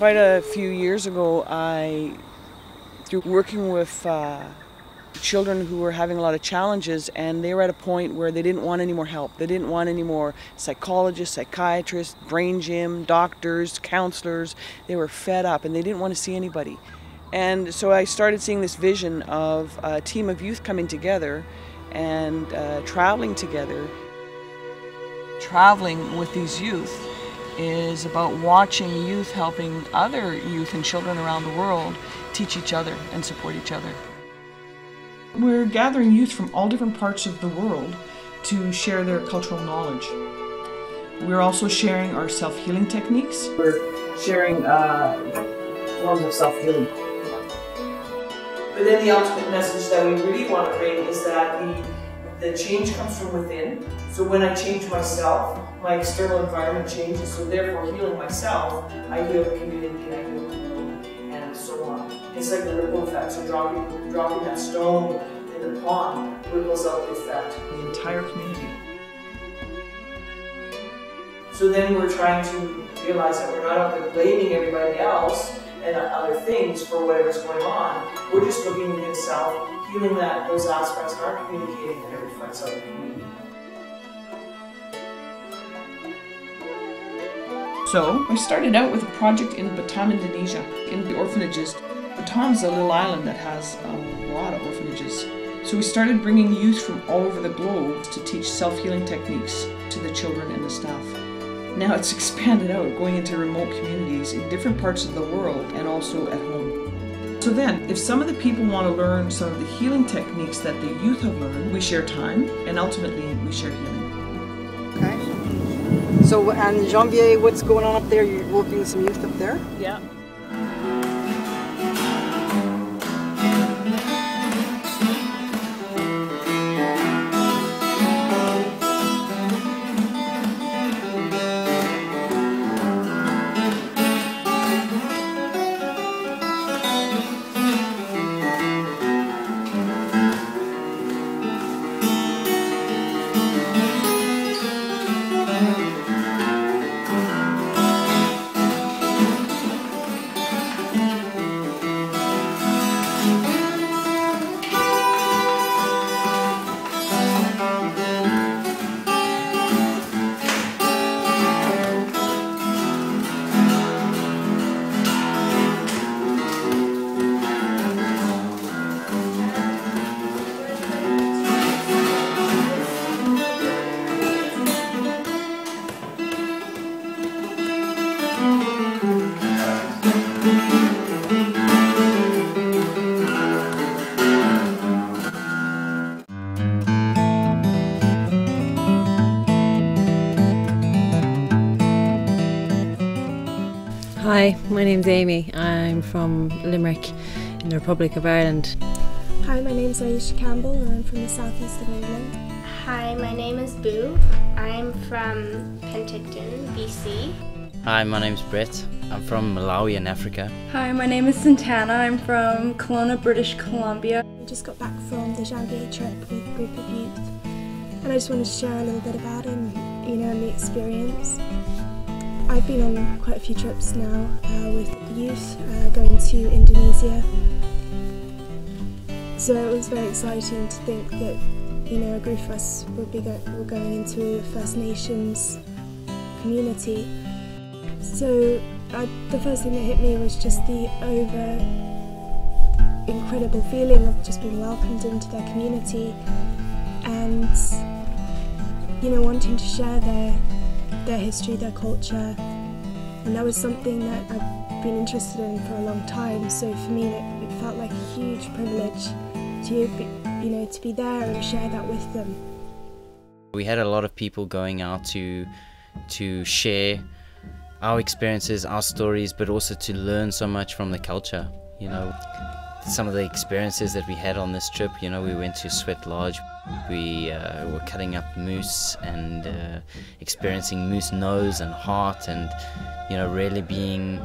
Quite a few years ago, through working with children who were having a lot of challenges, and they were at a point where they didn't want any more help. They didn't want any more psychologists, psychiatrists, brain gym, doctors, counselors. They were fed up and they didn't want to see anybody. And so I started seeing this vision of a team of youth coming together and traveling together. Traveling with these youth is about watching youth helping other youth and children around the world teach each other and support each other. We're gathering youth from all different parts of the world to share their cultural knowledge. We're also sharing our self-healing techniques. We're sharing forms of self-healing. But then the ultimate message that we really want to bring is that the change comes from within. So when I change myself, my external environment changes, so therefore healing myself, I heal the community and I heal the world, and so on. It's like the ripple effect, so dropping that stone in the pond ripples out the effect, the entire community. So then we're trying to realize that we're not out there blaming everybody else and other things for whatever's going on. We're just looking within self, healing those aspects, and are communicating that it reflects other community. So I started out with a project in Batam, Indonesia, in the orphanages. Batam's a little island that has a lot of orphanages. So we started bringing youth from all over the globe to teach self-healing techniques to the children and the staff. Now it's expanded out, going into remote communities in different parts of the world and also at home. So then, if some of the people want to learn some of the healing techniques that the youth have learned, we share time and ultimately we share healing. Okay. So, and Janvier, what's going on up there? You're working with some youth up there? Yeah. Hi, my name's Amy. I'm from Limerick in the Republic of Ireland. Hi, my name's Aisha Campbell and I'm from the southeast of England. Hi, my name is Boo. I'm from Penticton, BC. Hi, my name's Brett. I'm from Malawi in Africa. Hi, my name is Santana. I'm from Kelowna, British Columbia. We just got back from the Janvier trip with a group of youth and I just wanted to share a little bit about it and the experience. I've been on quite a few trips now with youth, going to Indonesia. So it was very exciting to think that, a group of us were going into a First Nations community. So the first thing that hit me was just the incredible feeling of just being welcomed into their community and, wanting to share their history, their culture, and that was something that I've been interested in for a long time. So for me, it felt like a huge privilege to be there and share that with them. We had a lot of people going out to share our experiences, our stories, but also to learn so much from the culture. Some of the experiences that we had on this trip, we went to Sweat Lodge. We were cutting up moose and experiencing moose nose and heart, and really being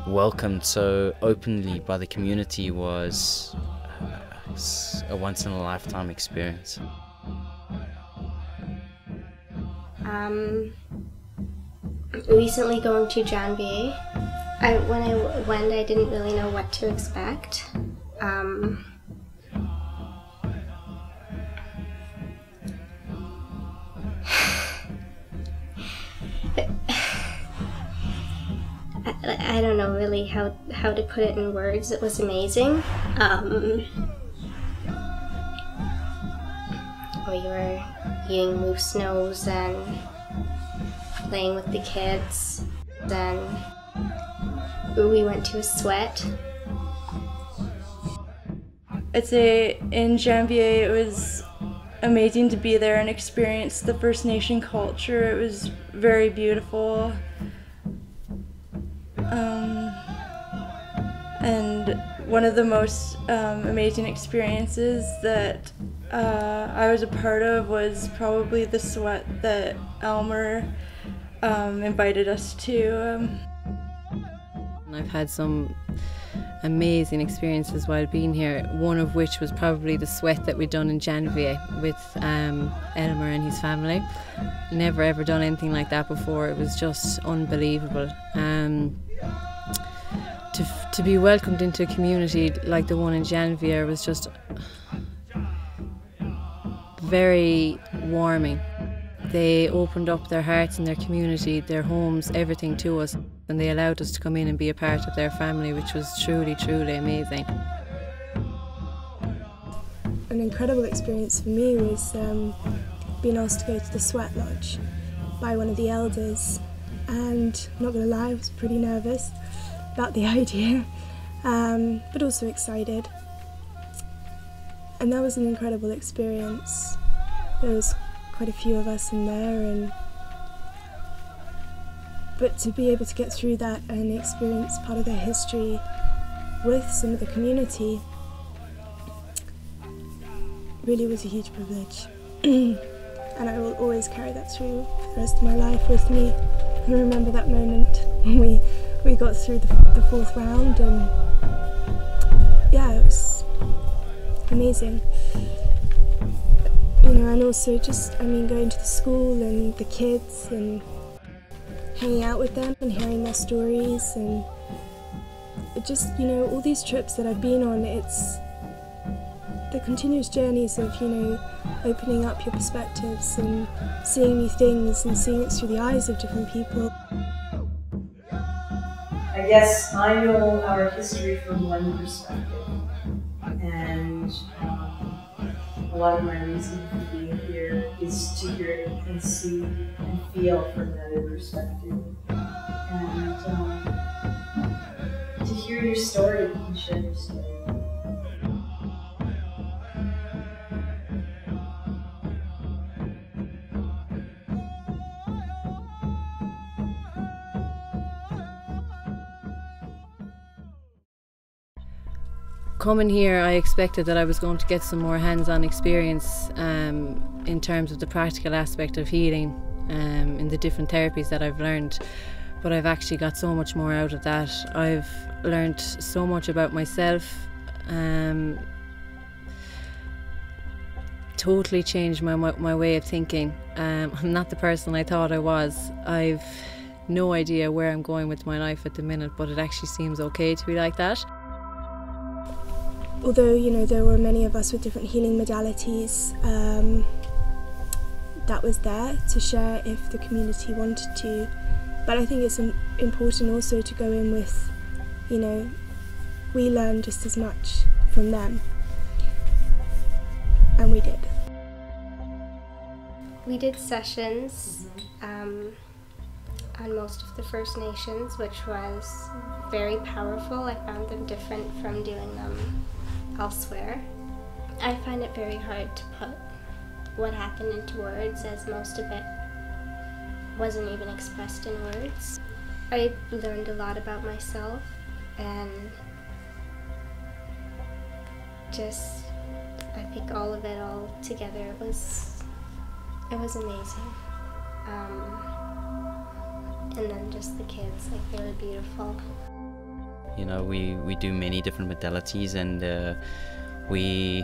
welcomed so openly by the community was a once-in-a-lifetime experience. Recently going to Janvier, When I went, I didn't really know what to expect. I don't know really how to put it in words. It was amazing. We were eating moose nose and playing with the kids. Then we went to a sweat. I'd say in Janvier it was amazing to be there and experience the First Nation culture. It was very beautiful. And one of the most amazing experiences that I was a part of was probably the sweat that Elmer invited us to. I've had some amazing experiences while being here, one of which was probably the sweat that we'd done in Janvier with Elmer and his family. Never ever done anything like that before. It was just unbelievable. To be welcomed into a community like the one in Janvier was just very warming. They opened up their hearts and their community, their homes, everything to us, and they allowed us to come in and be a part of their family, which was truly, truly amazing. An incredible experience for me was being asked to go to the sweat lodge by one of the elders, and I'm not going to lie, I was pretty nervous about the idea, but also excited. And that was an incredible experience. There was quite a few of us in there, but to be able to get through that and experience part of their history with some of the community really was a huge privilege. And I will always carry that through for the rest of my life with me. I remember that moment when we got through the fourth round, and yeah, it was amazing. You know, and also just, going to the school and the kids and hanging out with them and hearing their stories, and it just, all these trips that I've been on, it's the continuous journeys of, opening up your perspectives and seeing new things and seeing it through the eyes of different people. I guess I know our history from one perspective, and a lot of my reason for being here is to hear it and see and feel from another perspective, and to hear your story and share your story. Coming here, I expected that I was going to get some more hands-on experience in terms of the practical aspect of healing, in the different therapies that I've learned, but I've actually got so much more out of that. I've learned so much about myself, totally changed my way of thinking. I'm not the person I thought I was. I've no idea where I'm going with my life at the minute, but it actually seems okay to be like that. Although, there were many of us with different healing modalities, that was there to share if the community wanted to. But I think it's important also to go in with, we learn just as much from them. And we did. We did sessions on most of the First Nations, which was very powerful. I found them different from doing them elsewhere. I find it very hard to put what happened into words, as most of it wasn't even expressed in words. I learned a lot about myself, and just, I think all of it all together, it was amazing. And then just the kids, they were beautiful. We do many different modalities, and we're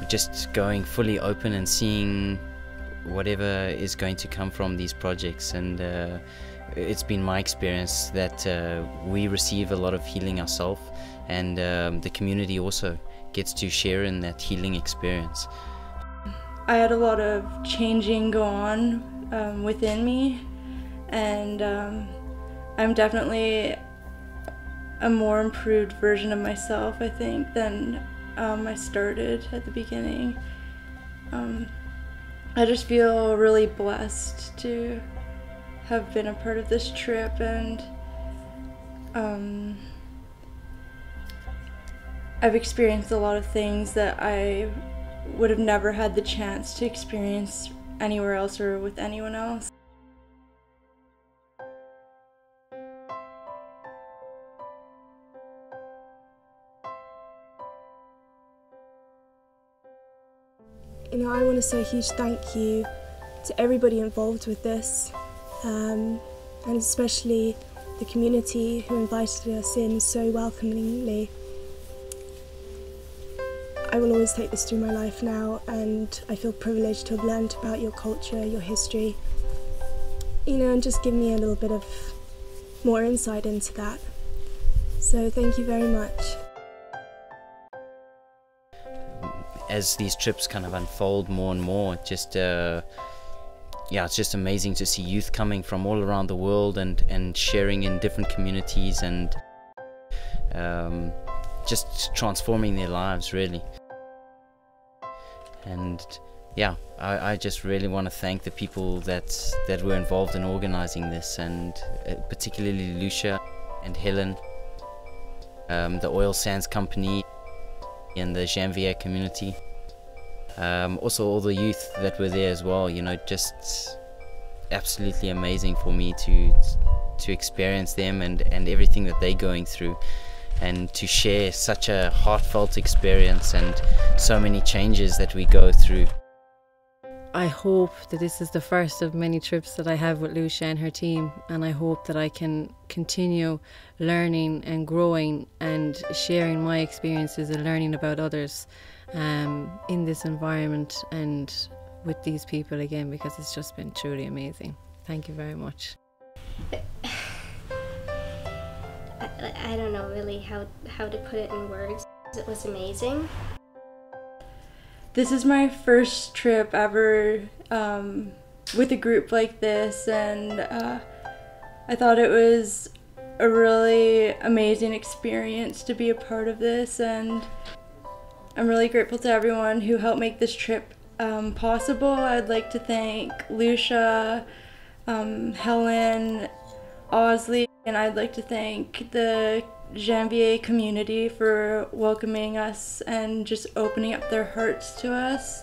just going fully open and seeing whatever is going to come from these projects. And it's been my experience that we receive a lot of healing ourselves, and the community also gets to share in that healing experience. I had a lot of changing go on within me, and I'm definitely a more improved version of myself, I think, than I started at the beginning. I just feel really blessed to have been a part of this trip, and I've experienced a lot of things that I would have never had the chance to experience anywhere else or with anyone else. You know, I want to say a huge thank you to everybody involved with this, and especially the community who invited us in so welcomingly. I will always take this through my life now, and I feel privileged to have learned about your culture, your history, you know, and just give me a little bit of more insight into that. So thank you very much. As these trips kind of unfold more and more, just yeah, it's just amazing to see youth coming from all around the world and sharing in different communities, and just transforming their lives, really. And yeah, I just really want to thank the people that were involved in organizing this, and particularly Lucia and Helen, the oil sands company, and the Janvier community. Also all the youth that were there as well, you know, just absolutely amazing for me to experience them and everything that they're going through, and to share such a heartfelt experience and so many changes that we go through. I hope that this is the first of many trips that I have with Lucia and her team, and I hope that I can continue learning and growing and sharing my experiences and learning about others in this environment and with these people again, because it's just been truly amazing. Thank you very much. I don't know really how to put it in words. It was amazing. This is my first trip ever with a group like this, and I thought it was a really amazing experience to be a part of this, and I'm really grateful to everyone who helped make this trip possible. I'd like to thank Lucia, Helen, Osley, and I'd like to thank the Janvier community for welcoming us and just opening up their hearts to us.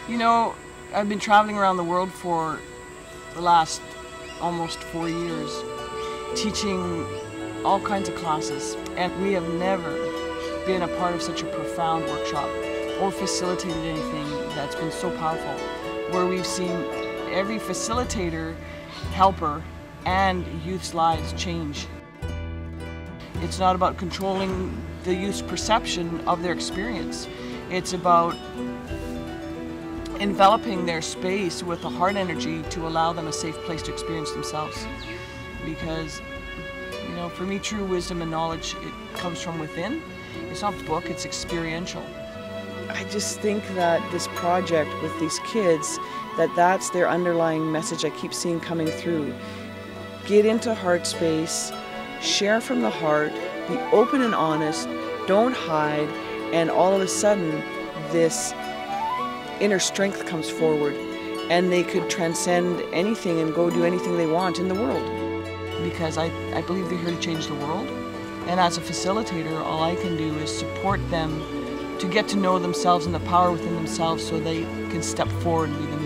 You know, I've been traveling around the world for the last almost 4 years, teaching all kinds of classes, and we have never been a part of such a profound workshop or facilitated anything that's been so powerful, where we've seen every facilitator, helper, and youth's lives change. It's not about controlling the youth's perception of their experience. It's about enveloping their space with the heart energy to allow them a safe place to experience themselves. Because, you know, for me, true wisdom and knowledge, it comes from within. It's not book, it's experiential. I just think that this project with these kids, that's their underlying message I keep seeing coming through. Get into heart space, share from the heart, be open and honest, don't hide, and all of a sudden this inner strength comes forward, and they could transcend anything and go do anything they want in the world. Because I believe they're here to change the world, and as a facilitator, all I can do is support them to get to know themselves and the power within themselves so they can step forward and be